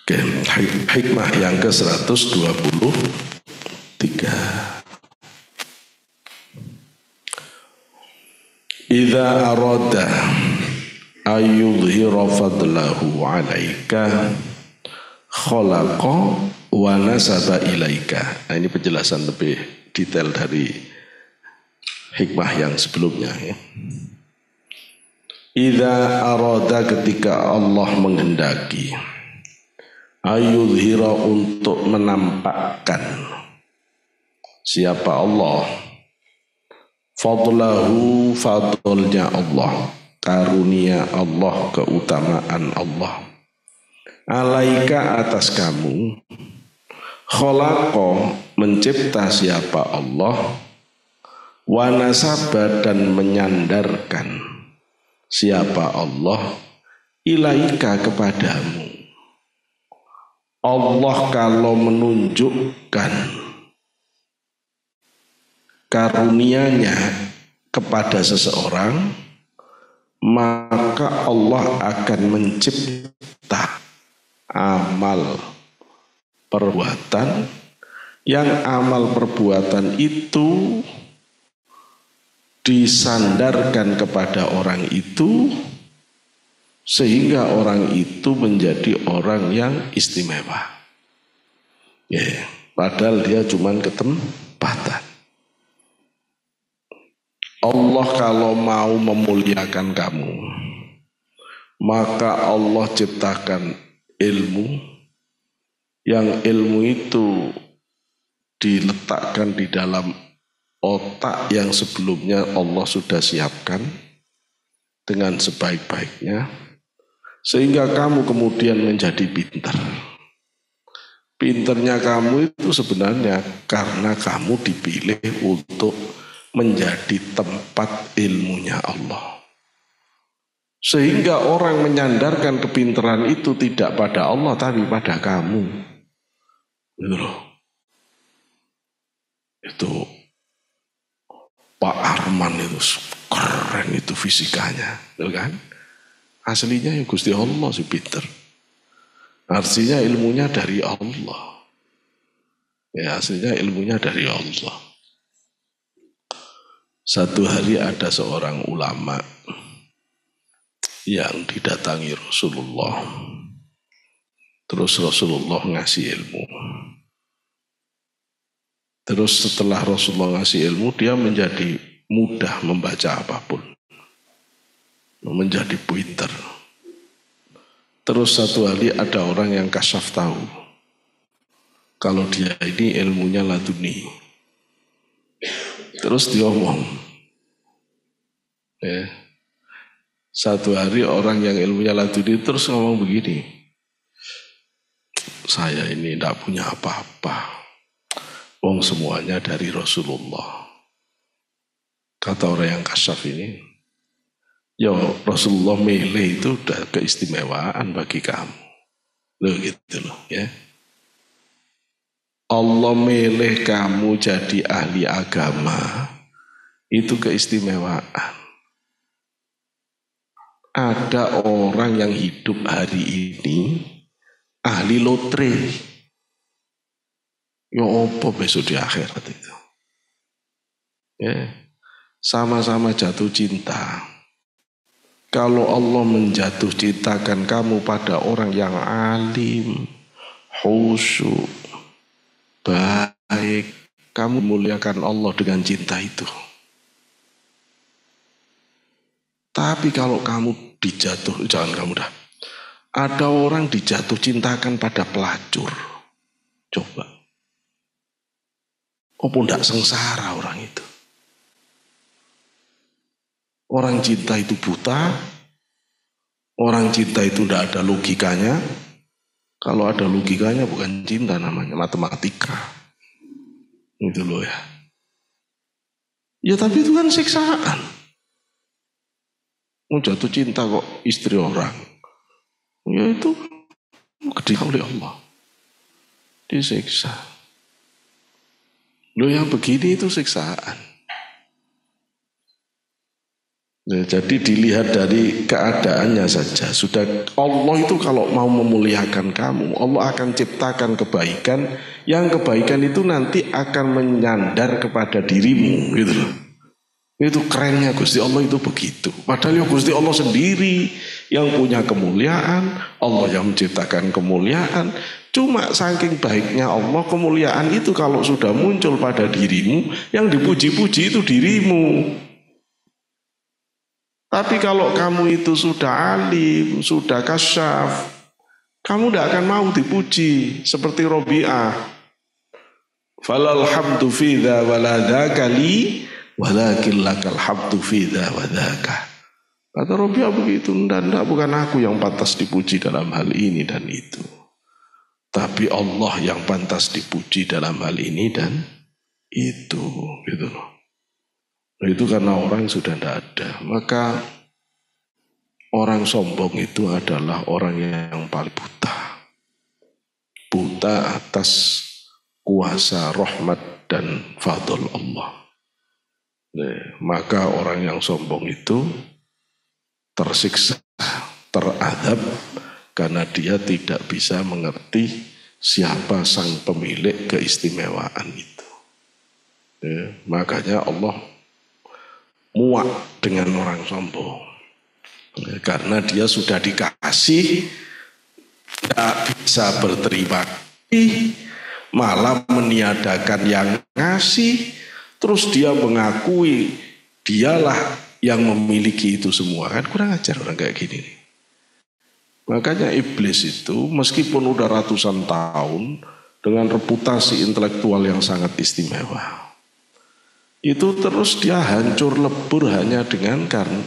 Oke, hikmah yang ke-123. Idza arada ayyudhira fadlahu 'alaika khalaqa wa nasaba ilaika. Nah, ini penjelasan lebih detail dari hikmah yang sebelumnya ya. Idza arada, ketika Allah menghendaki, ayyudhira, untuk menampakkan siapa Allah, fadlahu, fadlnya Allah, karunia Allah, keutamaan Allah, alaika, atas kamu, khalaqa, mencipta siapa Allah, wa nasaba, dan menyandarkan siapa Allah, ilaika, kepadamu. Allah kalau menunjukkan karunia-Nya kepada seseorang, maka Allah akan mencipta amal perbuatan, yang amal perbuatan itu disandarkan kepada orang itu, sehingga orang itu menjadi orang yang istimewa. Ya, padahal dia cuma ketempatan. Allah kalau mau memuliakan kamu, maka Allah ciptakan ilmu, yang ilmu itu diletakkan di dalam otak yang sebelumnya Allah sudah siapkan dengan sebaik-baiknya, sehingga kamu kemudian menjadi pintar. Pinternya kamu itu sebenarnya karena kamu dipilih untuk menjadi tempat ilmunya Allah. Sehingga orang menyandarkan kepintaran itu tidak pada Allah tapi pada kamu. Gitu loh. Itu Pak Arman itu keren itu fisikanya, gitu kan? Aslinya ya Gusti Allah sih pinter. Artinya ilmunya dari Allah. Ya, aslinya ilmunya dari Allah. Satu hari ada seorang ulama yang didatangi Rasulullah. Terus Rasulullah ngasih ilmu. Terus setelah Rasulullah ngasih ilmu, dia menjadi mudah membaca apapun. Menjadi pinter. Terus satu hari ada orang yang kasyaf tahu kalau dia ini ilmunya laduni. Terus dia ngomong, ya, satu hari orang yang ilmunya laduni terus ngomong begini, saya ini tidak punya apa-apa, wong semuanya dari Rasulullah. Kata orang yang kasyaf ini, ya Rasulullah milih itu udah keistimewaan bagi kamu. Loh gitu loh ya. Allah milih kamu jadi ahli agama, itu keistimewaan. Ada orang yang hidup hari ini ahli lotre. Ya apa besok di akhirat itu? Ya, sama-sama jatuh cinta. Kalau Allah menjatuh cintakan kamu pada orang yang alim, khusyuk, baik, kamu muliakan Allah dengan cinta itu. Tapi kalau kamu jangan kamu dah. Ada orang dijatuh cintakan pada pelacur. Coba. Apa ndak sengsara orang itu? Orang cinta itu buta, orang cinta itu tidak ada logikanya. Kalau ada logikanya bukan cinta, namanya matematika. Itu loh ya. Ya tapi itu kan siksaan. Mau jatuh cinta kok istri orang. Ya itu gede oleh Allah. Disiksa. Loh yang begini itu siksaan. Ya, jadi dilihat dari keadaannya saja. Sudah Allah itu kalau mau memuliakan kamu, Allah akan ciptakan kebaikan, yang kebaikan itu nanti akan menyandar kepada dirimu, gitu loh. Itu kerennya Gusti Allah itu begitu. Padahal ya Gusti Allah sendiri yang punya kemuliaan, Allah yang menciptakan kemuliaan. Cuma saking baiknya Allah, kemuliaan itu kalau sudah muncul pada dirimu, yang dipuji-puji itu dirimu. Tapi kalau kamu itu sudah alim, sudah kasyaf, kamu tidak akan mau dipuji. Seperti Robi'ah. Falal hamdu fi dha waladhaka li walakin lakal hamdu fi dha wadhaka. Kata Robi'ah begitu, tidak, bukan aku yang pantas dipuji dalam hal ini dan itu. Tapi Allah yang pantas dipuji dalam hal ini dan itu. Gitu loh. Itu karena orang sudah tidak ada. Maka orang sombong itu adalah orang yang paling buta. Buta atas kuasa rahmat dan fadl Allah. Maka orang yang sombong itu tersiksa, teradab karena dia tidak bisa mengerti siapa sang pemilik keistimewaan itu. Makanya Allah muak dengan orang sombong karena dia sudah dikasih, tidak bisa berterima kasih, malah meniadakan yang ngasih, terus dia mengakui dialah yang memiliki itu semua. Kan kurang ajar orang kayak gini nih. Makanya iblis itu meskipun udah ratusan tahun dengan reputasi intelektual yang sangat istimewa, itu terus dia hancur lebur hanya dengan karena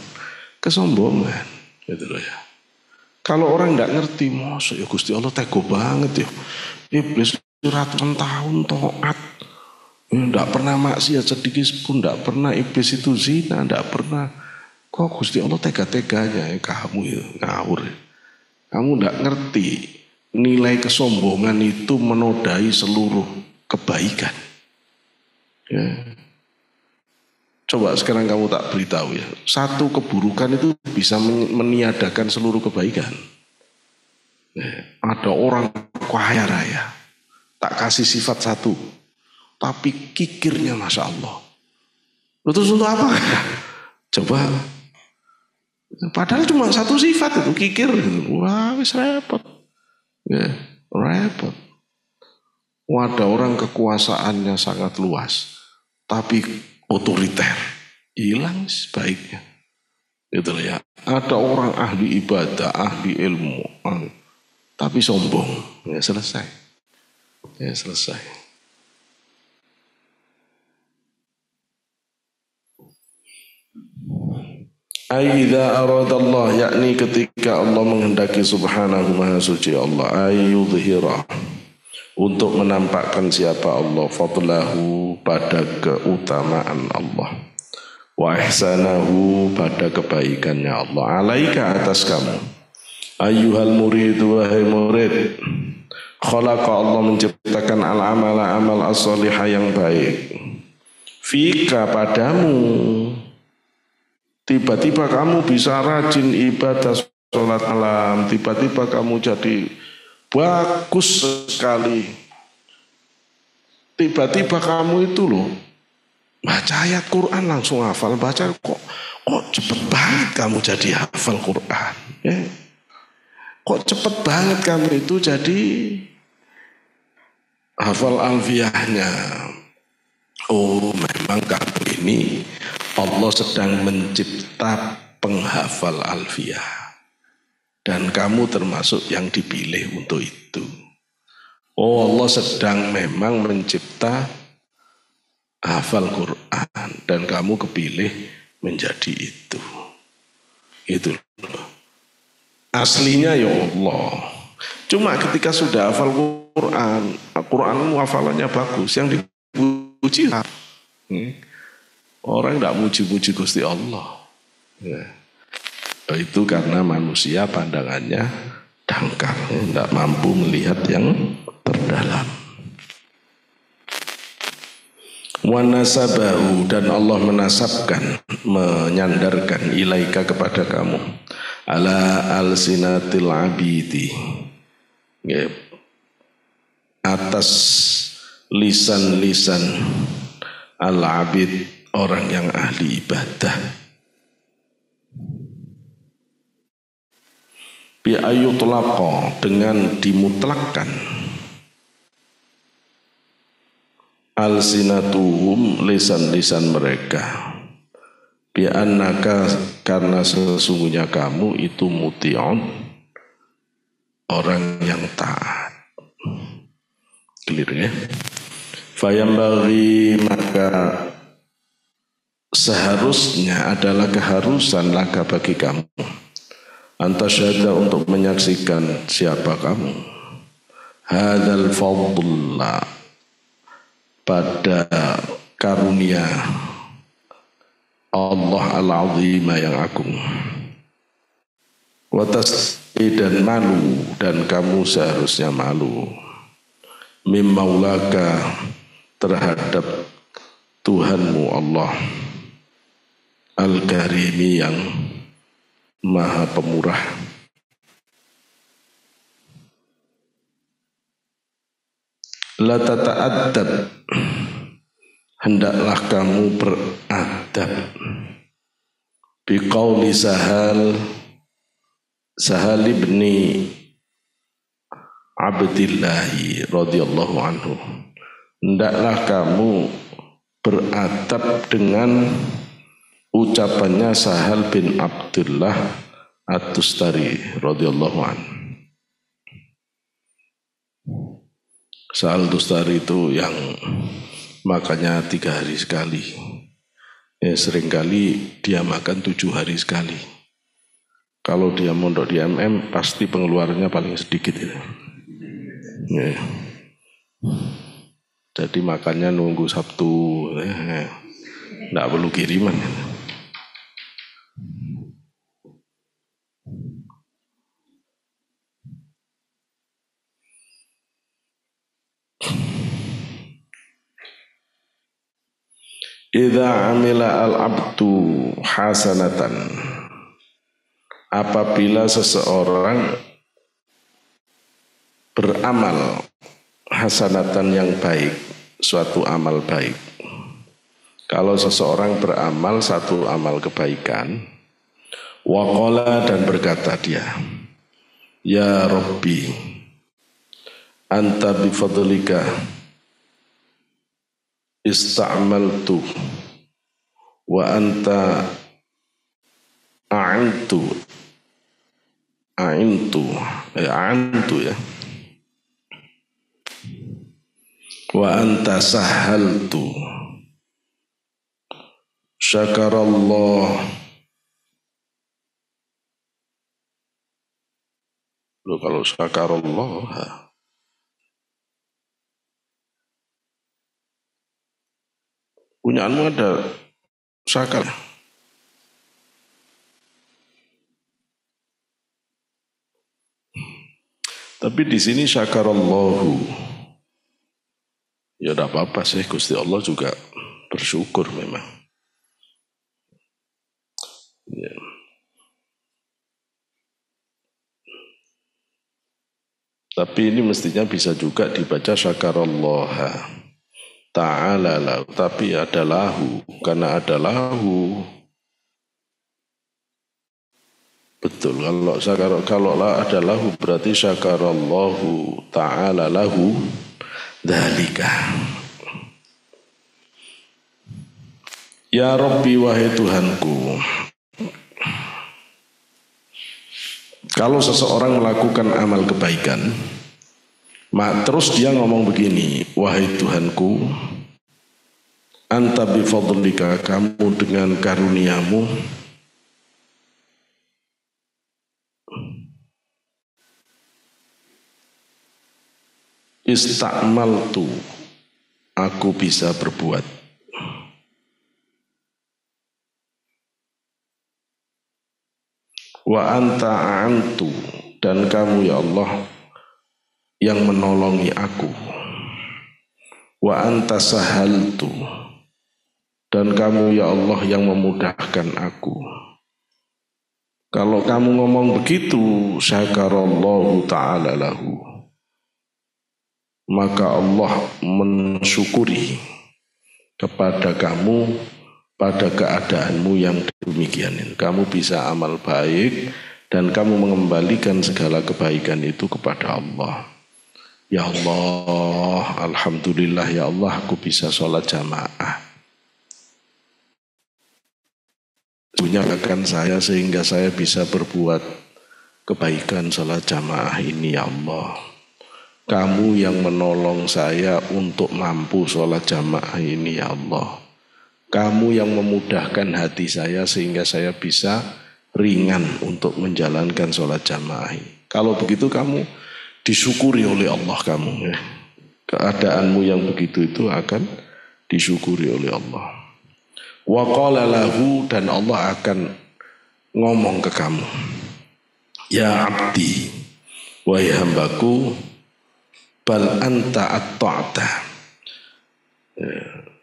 kesombongan, gitu loh ya. Kalau orang tidak ngerti, masa ya Gusti Allah tega banget ya. Iblis ratusan tahun taat, tidak pernah maksiat sedikit pun, tidak pernah iblis itu zina, tidak pernah. Kok Gusti Allah tega-teganya ya kamu ya, ngawur. Kamu tidak ngerti nilai kesombongan itu menodai seluruh kebaikan. Ya. Coba sekarang kamu tak beritahu ya, satu keburukan itu bisa meniadakan seluruh kebaikan. Ada orang kaya raya, tak kasih sifat satu, tapi kikirnya Masya Allah. Terus untuk apa? Coba, padahal cuma satu sifat itu, kikir. Wah, wis repot. Ya, repot. Ada orang kekuasaannya sangat luas, tapi otoriter, hilang sebaiknya. Gitu ya. Ada orang ahli ibadah, ahli ilmu, tapi sombong. Ya selesai. Ya selesai. Aidza aradallah, yakni ketika Allah menghendaki subhanahu maha suci Allah, ayyudhira, untuk menampakkan siapa Allah, fadlahu, pada keutamaan Allah, wa ihsanahu, pada kebaikannya Allah, alaika, atas kamu, ayyuhal murid, wahai murid, khalaqa, Allah menciptakan al-amala, amal as-salihah yang baik, fika, padamu. Tiba-tiba kamu bisa rajin ibadah sholat malam, tiba-tiba kamu jadi bagus sekali. Tiba-tiba kamu itu loh, baca ayat Quran langsung hafal, baca kok cepet banget kamu jadi hafal Quran. Ya. Kok cepet banget kamu itu jadi hafal alfiyahnya. Oh, memang kamu ini Allah sedang mencipta penghafal alfiyah. Dan kamu termasuk yang dipilih untuk itu. Oh, Allah sedang memang mencipta hafal Quran. Dan kamu kepilih menjadi itu. Itu loh. Aslinya ya Allah. Cuma ketika sudah hafal Quran, Quranmu hafalannya bagus, yang dipuji orang tidak muji-muji Gusti Allah. Ya. Itu karena manusia pandangannya dangkal, tidak mampu melihat yang terdalam. Wa nasabahu, dan Allah menasabkan, menyandarkan ilaika kepada kamu, ala alsinatil abidi, atas lisan-lisan al-abid, orang yang ahli ibadah, bi ayutlaqa, dengan dimutlakkan, alsinatuhum, lisan-lisan mereka, bi annaka, karena sesungguhnya kamu itu muti'un, orang yang taat. Clear ya? Fayambaghi, maka seharusnya, adalah keharusan laka bagi kamu, antasyhada, untuk menyaksikan siapa kamu, hadzal fadla, pada karunia Allah al-azima, yang agung, watas, dan malu, dan kamu seharusnya malu, mimmaulaka, terhadap Tuhanmu Allah, al-karimi, yang maha pemurah. La tata'addab, hendaklah kamu beradab, biqauli Sahal ibni Abdillahi radhiyallahu anhu, hendaklah kamu beradab dengan ucapannya Sahal bin Abdullah At-Tustari radhiyallahu anhu. Sahal Tustari itu yang makannya 3 hari sekali. Seringkali dia makan 7 hari sekali. Kalau dia mondok di MM, pasti pengeluarannya paling sedikit itu. Ya. Jadi makannya nunggu Sabtu, nggak perlu kiriman. Idza amila al-abdu hasanatan, apabila seseorang beramal hasanatan, yang baik, suatu amal baik. Kalau seseorang beramal satu amal kebaikan, waqala, dan berkata dia, ya Rabbi, anta bifadlika ista'maltu wa anta a'antu ya, wa anta sahaltu, syakarallah. Loh, kalau syakarallah, punyaanmu ada syakar. Tapi di sini syakarallahu, ya tidak apa-apa sih, Gusti Allah juga bersyukur memang. Ya. Tapi ini mestinya bisa juga dibaca syakarallaha ta'ala lahu, tapi ada lahu, karena ada lahu. Betul, kalau ada lahu berarti syakarallahu ta'ala lahu dzalika. Ya Rabbi, wahai Tuhanku, kalau seseorang melakukan amal kebaikan, terus dia ngomong begini, wahai Tuhanku, anta bifadlika, kamu dengan karuniamu, istakmaltu, aku bisa berbuat, wa anta a'antu, dan kamu ya Allah yang menolongi aku, wa anta sahaltu, dan kamu ya Allah yang memudahkan aku. Kalau kamu ngomong begitu, syakarallahu ta'ala lahu, maka Allah mensyukuri kepada kamu pada keadaanmu yang demikian ini. Kamu bisa amal baik dan kamu mengembalikan segala kebaikan itu kepada Allah. Ya Allah, alhamdulillah ya Allah, aku bisa sholat jamaah. Tunjukkan saya sehingga saya bisa berbuat kebaikan sholat jamaah ini ya Allah. Kamu yang menolong saya untuk mampu sholat jamaah ini ya Allah. Kamu yang memudahkan hati saya sehingga saya bisa ringan untuk menjalankan sholat jamaah ini. Kalau begitu kamu disyukuri oleh Allah kamu. Ya. Keadaanmu yang begitu itu akan disyukuri oleh Allah. Wa qala lahu, dan Allah akan ngomong ke kamu. Ya abdi, wahai hambaku, bal anta at-ta'ta.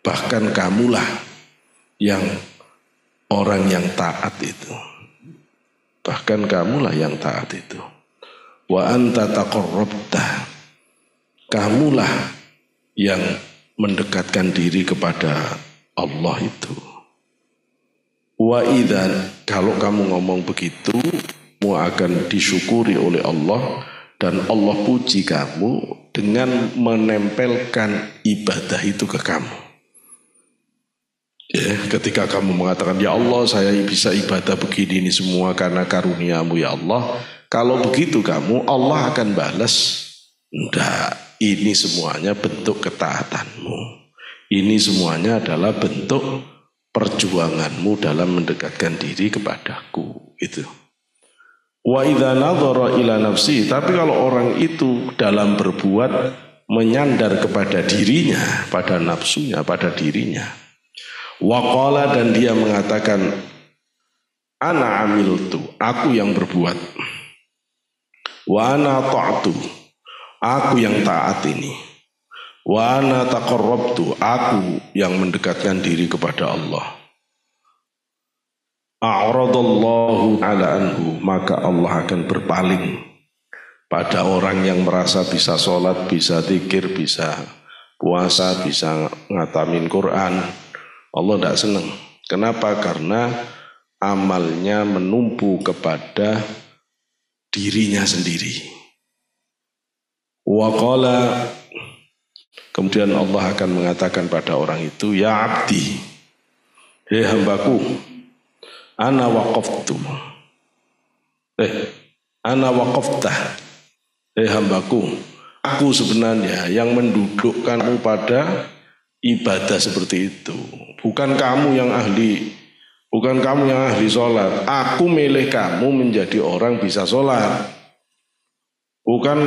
Bahkan kamulah yang orang yang taat itu. Bahkan kamulah yang taat itu. Wa anta taqarrabta. Kamulah yang mendekatkan diri kepada Allah itu. Wa idzan, kalau kamu ngomong begitu, kamu akan disyukuri oleh Allah dan Allah puji kamu dengan menempelkan ibadah itu ke kamu. Ya, ketika kamu mengatakan, ya Allah saya bisa ibadah begini ini semua karena karunia-Mu ya Allah. Kalau begitu kamu, Allah akan balas. Enggak, ini semuanya bentuk ketaatanmu. Ini semuanya adalah bentuk perjuanganmu dalam mendekatkan diri kepadaku. Itu. Wa idza nadhara ila nafsi, tapi kalau orang itu dalam berbuat menyandar kepada dirinya, pada nafsunya, pada dirinya. Wa qala, dan dia mengatakan, ana amiltu, aku yang berbuat. Wa ana ta'tu, aku yang taat ini. Wa ana taqarrabtu, aku yang mendekatkan diri kepada Allah. A'radallahu ala anhu, maka Allah akan berpaling pada orang yang merasa bisa sholat, bisa zikir, bisa puasa, bisa ngatamin Quran. Allah tidak senang. Kenapa? Karena amalnya menumpu kepada dirinya sendiri. Wa qala, kemudian Allah akan mengatakan pada orang itu, ya abdi, hei hambaku, ana waqaftu, ana waqaftah, hei hambaku, aku sebenarnya yang mendudukkanmu pada ibadah seperti itu. Bukan kamu yang ahli, bukan kamu yang ahli sholat. Aku milih kamu menjadi orang bisa sholat. Bukan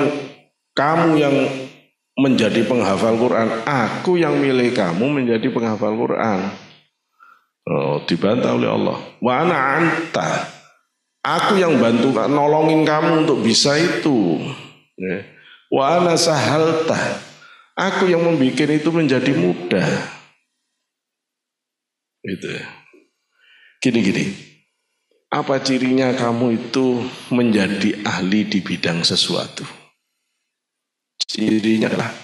kamu yang menjadi penghafal Quran, aku yang milih kamu menjadi penghafal Quran. Oh, dibantah oleh Allah. Wa ana anta, aku yang bantu nolongin kamu untuk bisa itu. Wa ana sahalta, aku yang membuat itu menjadi mudah. Gitu ya. Gini. Apa cirinya kamu itu menjadi ahli di bidang sesuatu? Cirinya adalah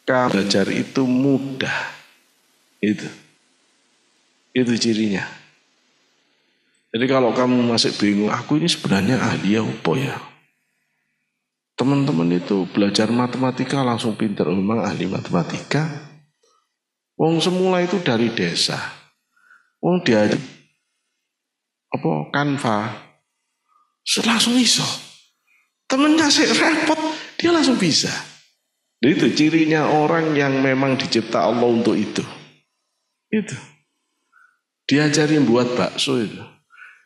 kamu belajar itu mudah. Itu cirinya. Jadi kalau kamu masih bingung, aku ini sebenarnya ahli apa ya? Teman-teman itu belajar matematika langsung pintar, memang ahli matematika. Wong semula itu dari desa. Wong dia Canva, langsung iso. Temennya sih repot, dia langsung bisa. Itu cirinya orang yang memang dicipta Allah untuk itu. Itu. Diajarin buat bakso itu.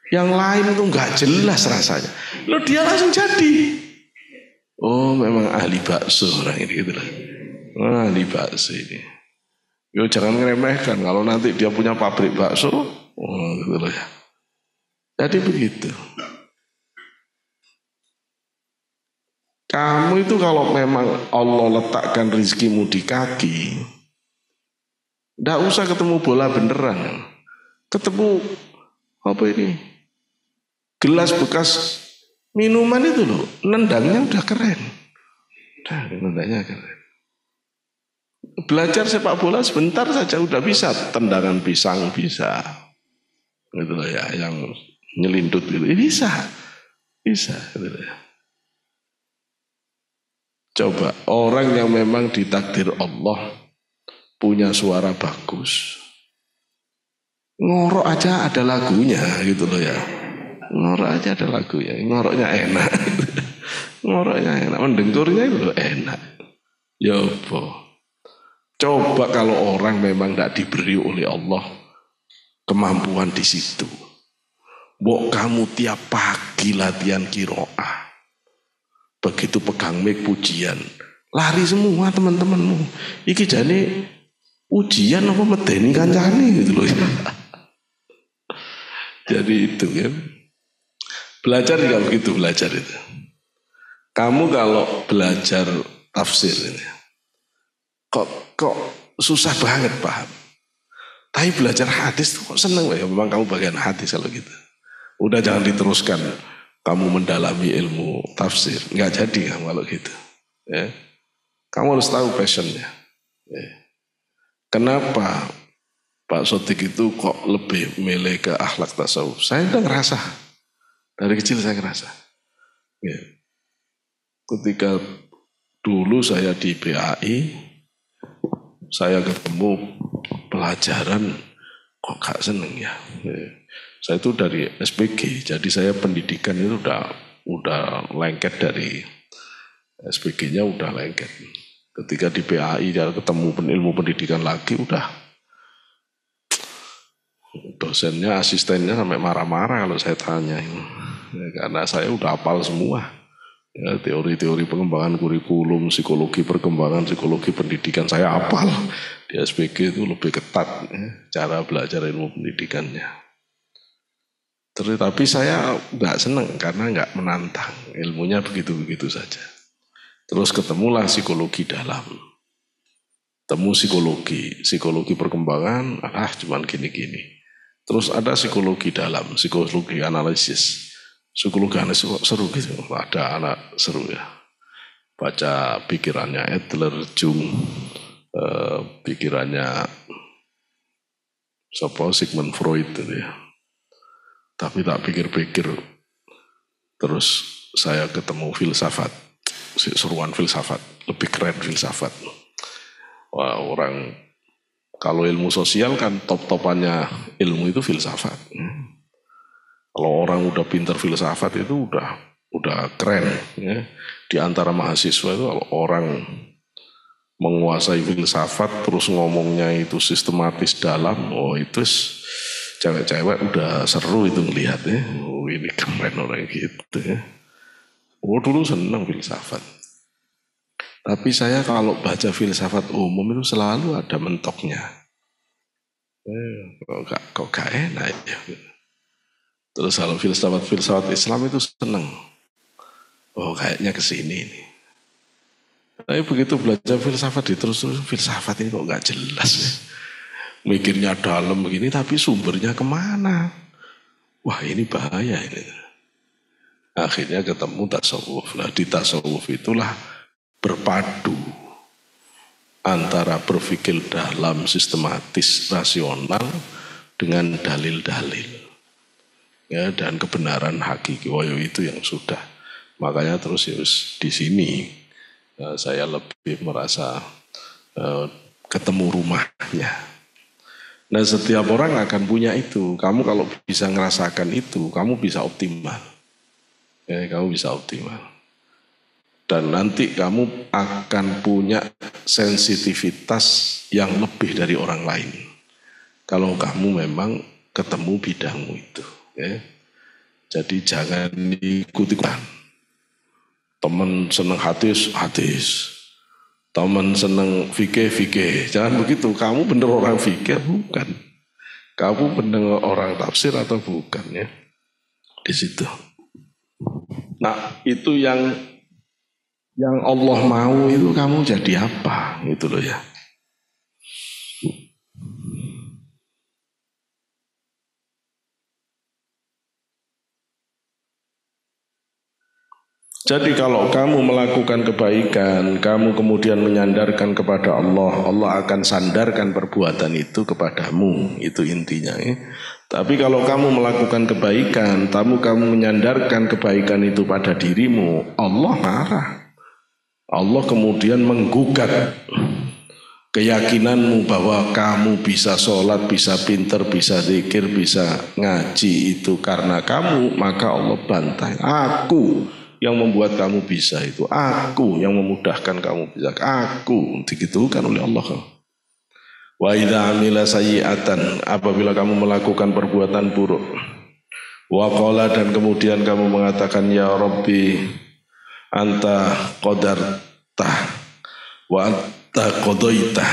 Yang lain itu nggak jelas rasanya. Loh, dia langsung jadi. Oh, memang ahli bakso orang ini gitu lah. Ahli bakso ini. Yo jangan ngeremehkan kalau nanti dia punya pabrik bakso. Oh, gitu loh ya. Jadi begitu. Kamu itu kalau memang Allah letakkan rizkimu di kaki, Nggak usah ketemu bola beneran. Ketemu apa ini? Gelas bekas minuman itu loh, nendangnya udah keren. Nendangnya keren. Belajar sepak bola sebentar saja udah bisa, tendangan pisang bisa. Gitu loh ya, yang nyelindut gitu. Bisa gitu loh ya. Coba orang yang memang ditakdir Allah punya suara bagus, ngorok aja ada lagunya gitu loh ya. Ngorok aja ada lagunya, ngoroknya enak. Ngoroknya enak, mendengkurnya itu loh enak. Ya apa? Coba kalau orang memang tidak diberi oleh Allah kemampuan di situ. Mbok kamu tiap pagi latihan kiroah. Begitu pegang mic pujian, lari semua teman-temanmu. Iki jane ujian apa medeni kancane gitu loh. Jadi itu kan. Belajar juga begitu belajar itu. Kamu kalau belajar tafsir ini, kok susah banget paham. Tapi belajar hadis tuh kok seneng ya. Memang kamu bagian hadis kalau gitu. Udah jangan diteruskan kamu mendalami ilmu tafsir. Nggak jadi kamu kalau gitu. Ya. Kamu harus tahu passionnya. Ya. Kenapa Pak Sotik itu kok lebih milih ke akhlak tasawuf? Saya udah ngerasa. Dari kecil saya ngerasa. Ya. Ketika dulu saya di BAI, saya ketemu pelajaran kok gak seneng ya. Saya itu dari SPG, jadi saya pendidikan itu udah lengket dari SPG-nya udah lengket. Ketika di PAI dia ketemu ilmu pendidikan lagi udah dosennya, asistennya sampai marah-marah kalau saya tanya. Ya, karena saya udah hafal semua. Ya, teori-teori pengembangan kurikulum, psikologi perkembangan, psikologi pendidikan saya hafal. Di SPG itu lebih ketat ya, cara belajar ilmu pendidikannya. Tapi saya nggak seneng karena nggak menantang, ilmunya begitu-begitu saja. Terus ketemulah psikologi dalam. Temu psikologi perkembangan, cuman gini-gini. Terus ada psikologi dalam, psikologi analisis. Psikologi analisis seru gitu, ada anak seru ya. Baca pikirannya Adler, Jung, pikirannya Sigmund Freud gitu ya. Tapi tak pikir-pikir, terus saya ketemu filsafat, seruan filsafat, lebih keren filsafat. Wah, orang kalau ilmu sosial kan top-topannya ilmu itu filsafat. Kalau orang udah pintar filsafat itu udah keren ya. Di antara mahasiswa itu kalau orang menguasai filsafat terus ngomongnya itu sistematis dalam, itu cewek-cewek udah seru itu ngelihatnya. Ini keren orang gitu ya. Dulu senang filsafat. Tapi saya kalau baca filsafat umum itu selalu ada mentoknya. Kok gak enak ya. Terus kalau filsafat Islam itu senang. Kayaknya kesini nih. Tapi begitu belajar filsafat terus filsafat ini kok gak jelas. Mikirnya dalam begini tapi sumbernya kemana? Wah ini bahaya ini. Akhirnya ketemu tasawuf. Nah di tasawuf itulah berpadu antara berpikir dalam sistematis rasional dengan dalil-dalil ya, dan kebenaran hakiki. Itu yang sudah. Makanya terus di sini saya lebih merasa ketemu rumahnya. Nah setiap orang akan punya itu. Kamu kalau bisa ngerasakan itu, kamu bisa optimal. Ya, kamu bisa optimal. Dan nanti kamu akan punya sensitivitas yang lebih dari orang lain. Kalau kamu memang ketemu bidangmu itu. Ya. Jadi jangan ikut-ikutan. Teman senang hadis. Teman senang fikih. Jangan begitu. Kamu benar orang fikih bukan. Kamu benar orang tafsir atau bukan ya. Di situ. Nah itu yang Allah mau itu kamu jadi apa gitu loh ya. Jadi kalau kamu melakukan kebaikan, kamu kemudian menyandarkan kepada Allah, Allah akan sandarkan perbuatan itu kepadamu, itu intinya. Tapi kalau kamu melakukan kebaikan, kamu menyandarkan kebaikan itu pada dirimu, Allah marah. Allah kemudian menggugat keyakinanmu bahwa kamu bisa sholat, bisa pinter, bisa zikir, bisa ngaji itu karena kamu, maka Allah bantai. Aku yang membuat kamu bisa itu, aku yang memudahkan kamu bisa, aku digitukan oleh Allah. Wa idza amila sayyi'atan, apabila kamu melakukan perbuatan buruk, wa qala, dan kemudian kamu mengatakan ya Rabbi anta qadarta wa anta qadaita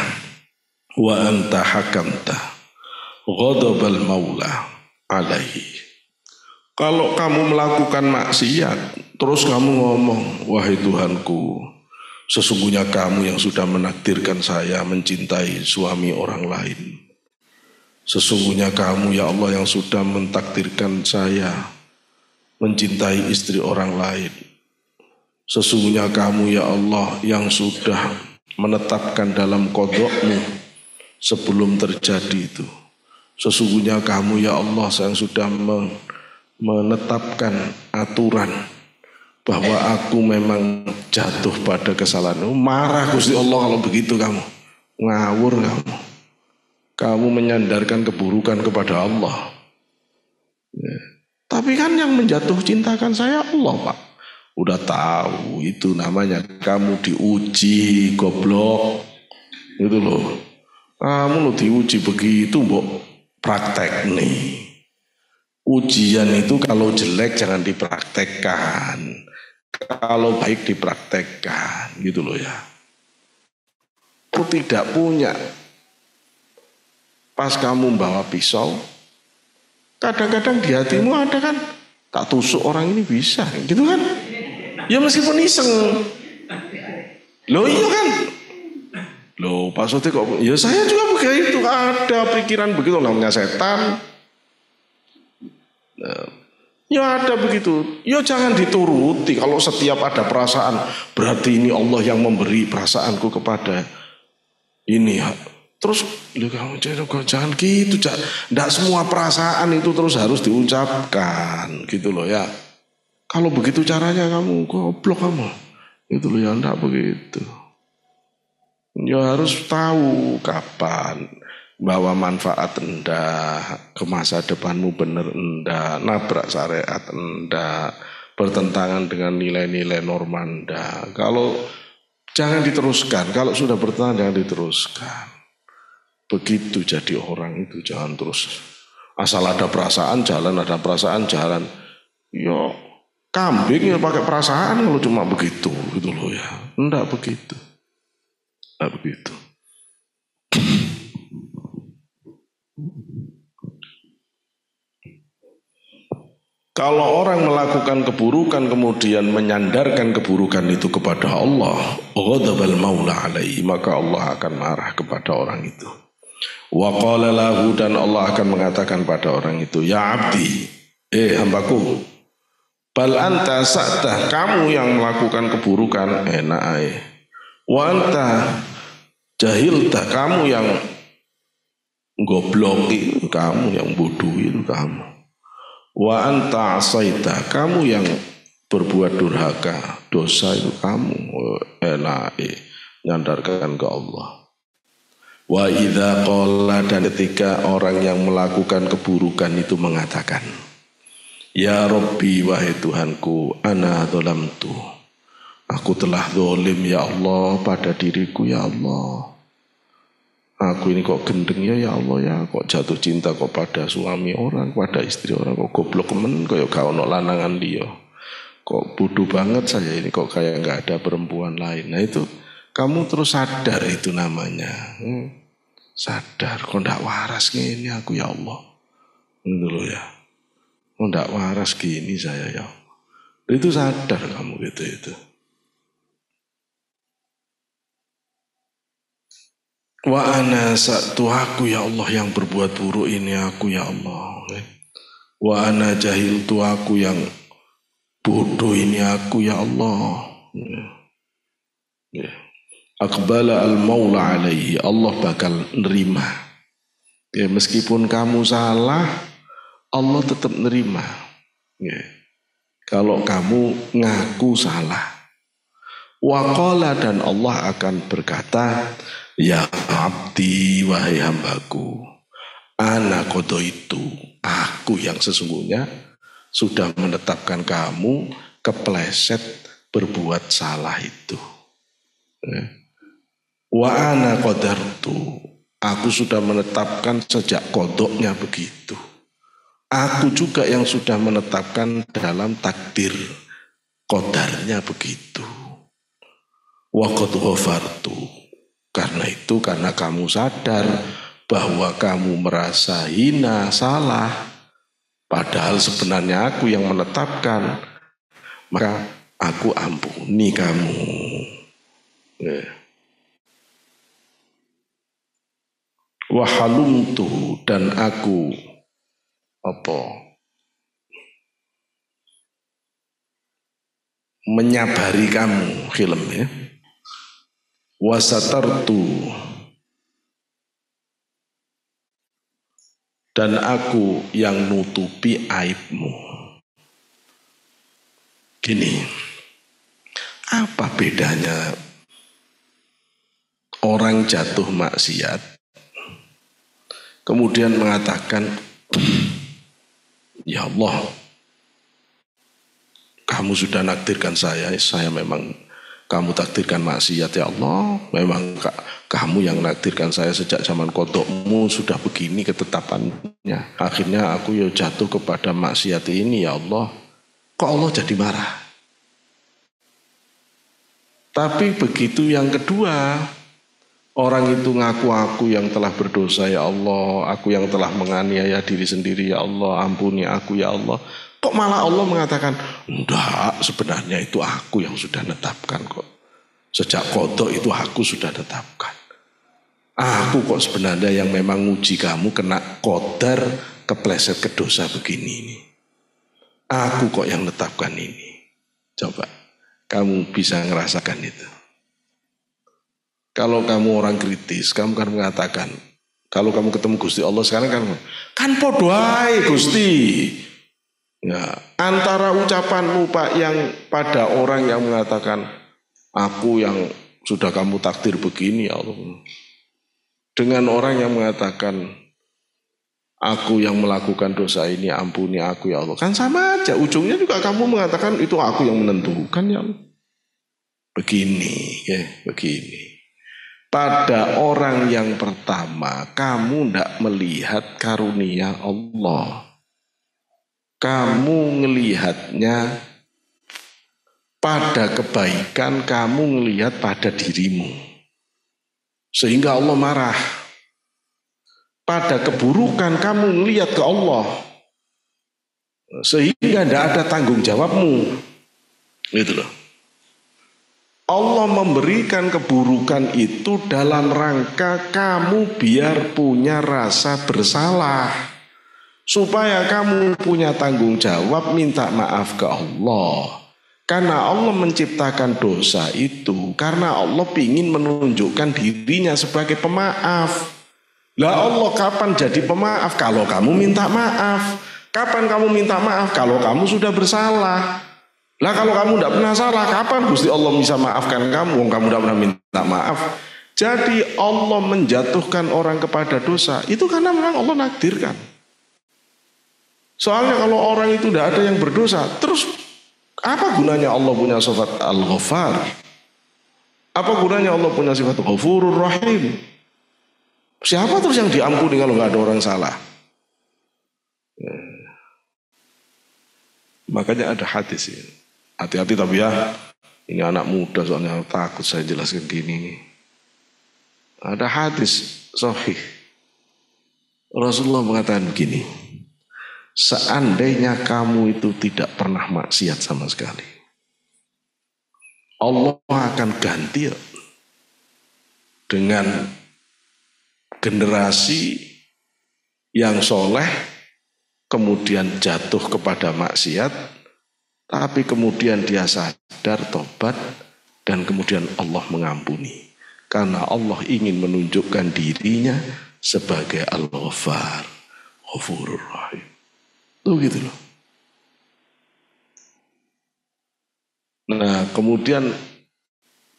wa anta hakamta ghadabal maula alaihi. Kalau kamu melakukan maksiat terus kamu ngomong, wahai Tuhanku, sesungguhnya kamu yang sudah menakdirkan saya mencintai suami orang lain. Sesungguhnya kamu ya Allah yang sudah mentakdirkan saya mencintai istri orang lain. Sesungguhnya kamu ya Allah yang sudah menetapkan dalam qadha-Mu sebelum terjadi itu. Sesungguhnya kamu ya Allah yang sudah menetapkan aturan bahwa aku memang jatuh pada kesalahan. Marah Gusti Allah kalau begitu kamu. Ngawur kamu. Kamu menyandarkan keburukan kepada Allah. Ya. Tapi kan yang menjatuh cintakan saya Allah, Pak. Udah tahu itu namanya kamu diuji, goblok. Itu loh. Kamu lo diuji begitu, mbok praktek nih. Ujian itu kalau jelek jangan dipraktekkan. Kalau baik dipraktekkan, gitu loh ya. Aku tidak punya. Pas kamu bawa pisau, kadang-kadang di hatimu ada kan, tak tusuk orang ini bisa, gitu kan? Ya meskipun iseng. Loh iya kan? Loh Pak Soti kok, ya saya juga begitu, ada pikiran begitu, namanya setan. Ya ada begitu, ya jangan dituruti. Kalau setiap ada perasaan, berarti ini Allah yang memberi perasaanku kepada ini. Terus, jangan gitu, tidak semua perasaan itu terus harus diucapkan, gitu loh ya. Kalau begitu caranya kamu goblok kamu, gitu loh ya, tidak begitu. Ya harus tahu kapan. Bahwa manfaat enggak, ke masa depanmu bener enggak, nabrak syariat enggak, bertentangan dengan nilai-nilai norma enggak. Kalau jangan diteruskan, kalau sudah bertentangan jangan diteruskan. Begitu jadi orang itu, jangan terus asal ada perasaan jalan, ada perasaan jalan. Yo kambing ya pakai perasaan kalau cuma begitu, gitu loh ya. Enggak begitu, enggak begitu. Kalau orang melakukan keburukan kemudian menyandarkan keburukan itu kepada Allah, ghadabal maula alaihi, maka Allah akan marah kepada orang itu. Wa qala lahu, dan Allah akan mengatakan pada orang itu, ya abdi, hambaku, bal anta sa'tah, kamu yang melakukan keburukan, enak ae. Wa anta jahiltah, kamu yang goblok itu, kamu yang bodoh itu kamu. Wa anta asaita, kamu yang berbuat durhaka, dosa itu kamu, enak nyandarkan ke Allah. Wa idza qala, dan ketika orang yang melakukan keburukan itu mengatakan, ya Rabbi, wahai Tuhanku, ana dzalamtu, aku telah zalim ya Allah pada diriku ya Allah. Aku ini kok gendeng ya Allah ya, kok jatuh cinta kok pada suami orang, pada istri orang, kok goblok men, kok gak ono lanangan dia, kok bodoh banget saya ini, kok kayak gak ada perempuan lain. Nah itu kamu terus sadar, itu namanya sadar, kok gak waras gini aku ya Allah, gitu loh ya, kok gak waras gini saya ya Allah. Itu sadar kamu gitu itu. Wa ana sa'tu, aku ya Allah yang berbuat buruk ini, aku ya Allah. Wa ana jahiltu, aku yang bodoh ini aku ya Allah. Ya. Aqbala al-maula alaihi, Allah bakal nerima. Ya, meskipun kamu salah, Allah tetap nerima. Ya. Kalau kamu ngaku salah. Waqala, dan Allah akan berkata, ya abdi, wahai hambaku, ana kodo itu, aku yang sesungguhnya sudah menetapkan kamu kepleset berbuat salah itu. Ya. Wa ana qadartu, aku sudah menetapkan sejak kodoknya begitu. Aku juga yang sudah menetapkan dalam takdir kodarnya begitu. Wa qad ghafartu, karena itu, karena kamu sadar bahwa kamu merasa hina, salah, padahal sebenarnya aku yang menetapkan, maka aku ampuni kamu. Ya. Wa halumtu, dan aku menyabari kamu, film ya. Wa satartu, dan aku yang nutupi aibmu. Gini, apa bedanya orang jatuh maksiat kemudian mengatakan, ya Allah, kamu sudah nakdirkan saya memang kamu takdirkan maksiat ya Allah, memang kamu yang nakdirkan saya sejak zaman kodokmu sudah begini ketetapannya. Akhirnya aku ya jatuh kepada maksiat ini ya Allah. Kok Allah jadi marah? Tapi begitu yang kedua, orang itu ngaku aku yang telah berdosa ya Allah, aku yang telah menganiaya diri sendiri ya Allah, ampuni aku ya Allah. Kok malah Allah mengatakan, enggak, sebenarnya itu aku yang sudah netapkan kok. Sejak kodok itu aku sudah tetapkan. Aku kok sebenarnya yang memang nguji kamu kena kodar kepleset ke dosa begini ini. Aku kok yang netapkan ini. Coba, kamu bisa ngerasakan itu. Kalau kamu orang kritis, kamu kan mengatakan, kalau kamu ketemu Gusti Allah sekarang kan podo ae Gusti. Ya, antara ucapanmu Pak yang pada orang yang mengatakan aku yang sudah kamu takdir begini ya Allah, dengan orang yang mengatakan aku yang melakukan dosa ini, ampuni aku ya Allah, kan sama aja, ujungnya juga kamu mengatakan itu aku yang menentukan ya Allah. Begini ya, begini. Pada orang yang pertama kamu tidak melihat karunia Allah. Kamu melihatnya pada kebaikan, kamu melihat pada dirimu. Sehingga Allah marah. Pada keburukan kamu melihat ke Allah. Sehingga tidak ada tanggung jawabmu. Gitu loh. Allah memberikan keburukan itu dalam rangka kamu biar punya rasa bersalah. Supaya kamu punya tanggung jawab minta maaf ke Allah. Karena Allah menciptakan dosa itu karena Allah ingin menunjukkan dirinya sebagai pemaaf. Lah Allah kapan jadi pemaaf? Kalau kamu minta maaf. Kapan kamu minta maaf? Kalau kamu sudah bersalah. Lah kalau kamu tidak pernah salah, kapan Gusti Allah bisa maafkan kamu? Kamu tidak pernah minta maaf. Jadi Allah menjatuhkan orang kepada dosa itu karena memang Allah nakdirkan. Soalnya kalau orang itu tidak ada yang berdosa, terus apa gunanya Allah punya sifat Al-Ghaffar? Apa gunanya Allah punya sifat Ghafurur Rahim? Siapa terus yang diampuni kalau nggak ada orang salah? Makanya ada hadis ini. Hati-hati tapi ya, ini anak muda soalnya takut saya jelaskan gini. Ada hadis sahih. Rasulullah mengatakan begini, seandainya kamu itu tidak pernah maksiat sama sekali, Allah akan ganti dengan generasi yang soleh kemudian jatuh kepada maksiat, Tapi kemudian dia sadar, tobat, dan kemudian Allah mengampuni. Karena Allah ingin menunjukkan dirinya sebagai Al-Ghaffar, Ghafurur Rahim. Tuh gitu loh. Nah, kemudian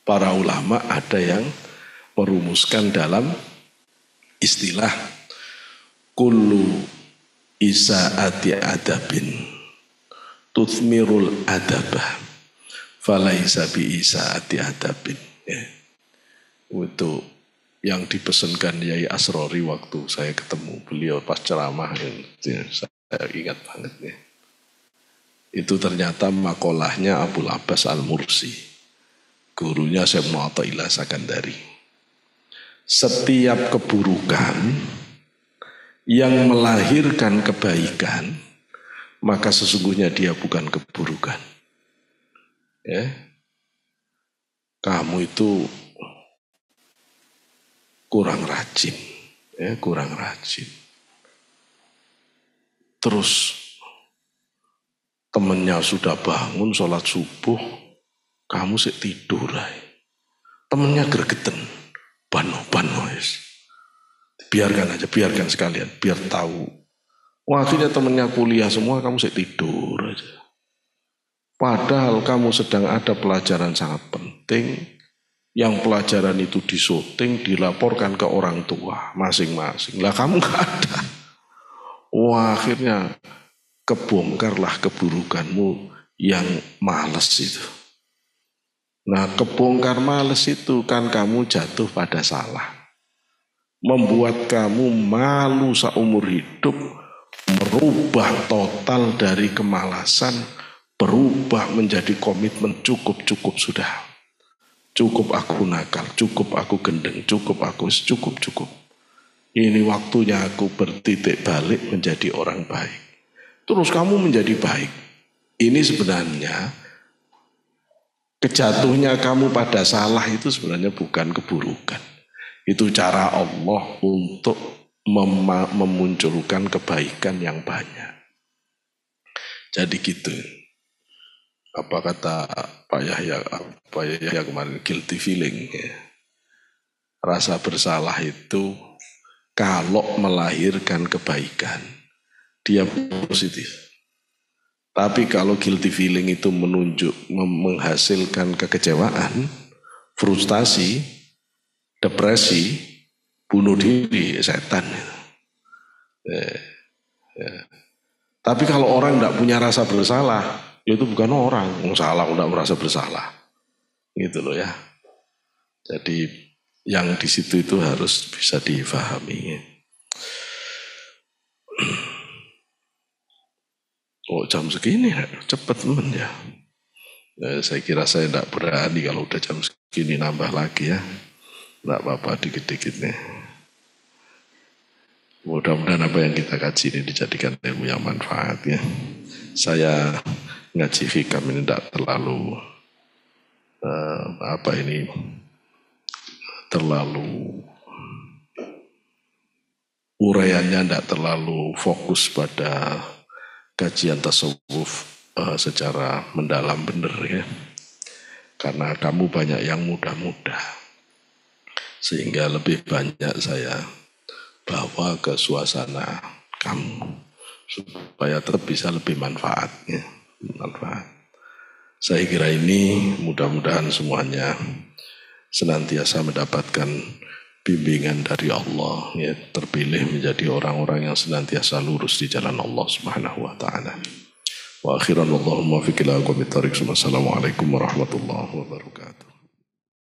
para ulama ada yang merumuskan dalam istilah kullu isaati adabin tuthmirul adabah falaisa bi isaati adabin. Ya. Itu yang dipesankan Yai Asrori waktu saya ketemu beliau pas ceramah, ya, saya ingat banget ya. Itu ternyata makolahnya Abul Abbas Al-Mursi, gurunya Syekh Mu'athaillah Sakandari. Setiap keburukan yang melahirkan kebaikan, maka sesungguhnya dia bukan keburukan. Ya. Kamu itu kurang rajin, ya, kurang rajin. Terus temennya sudah bangun sholat subuh, kamu sih tidur. Temennya gregeten, bano, biarkan aja, biarkan sekalian, biar tahu. Wah, akhirnya temennya kuliah semua, kamu sih tidur aja. Padahal kamu sedang ada pelajaran sangat penting, yang pelajaran itu disuting, dilaporkan ke orang tua masing-masing. Lah kamu gak ada. Wah, akhirnya kebongkarlah keburukanmu yang males itu. Nah, kebongkar males itu kan kamu jatuh pada salah. Membuat kamu malu seumur hidup, merubah total dari kemalasan, berubah menjadi komitmen cukup sudah. Cukup aku nakal, cukup aku gendeng, cukup aku cukup. Ini waktunya aku bertitik balik menjadi orang baik. Terus kamu menjadi baik. Ini sebenarnya kejatuhnya kamu pada salah itu sebenarnya bukan keburukan. Itu cara Allah untuk memunculkan kebaikan yang banyak. Jadi gitu. Apa kata Pak Yahya kemarin, guilty feeling. Ya. Rasa bersalah itu kalau melahirkan kebaikan, dia positif. Tapi kalau guilty feeling itu menghasilkan kekecewaan, frustasi, depresi, bunuh diri, setan. Tapi kalau orang tidak punya rasa bersalah, itu bukan orang, salah, tidak merasa bersalah, gitu loh ya. Jadi yang di situ itu harus bisa difahami. Oh, jam segini cepet teman ya. Saya kira saya tidak berani kalau udah jam segini nambah lagi ya. Tidak apa-apa, dikit-dikit nih. Mudah-mudahan apa yang kita kaji ini dijadikan ilmu yang manfaat ya. Saya ngaji hikam ini tidak terlalu terlalu uraiannya tidak terlalu fokus pada kajian tasawuf secara mendalam benar ya. Karena kamu banyak yang muda-muda, sehingga lebih banyak saya bawa ke suasana kamu supaya tetap bisa lebih manfaat ya. Saya kira ini mudah-mudahan semuanya senantiasa mendapatkan bimbingan dari Allah ya, terpilih menjadi orang-orang yang senantiasa lurus di jalan Allah Subhanahu wa taala. Wa akhiran wallahu muwaffiq ila aqwamit thoriq. Wassalamualaikum warahmatullahi wabarakatuh.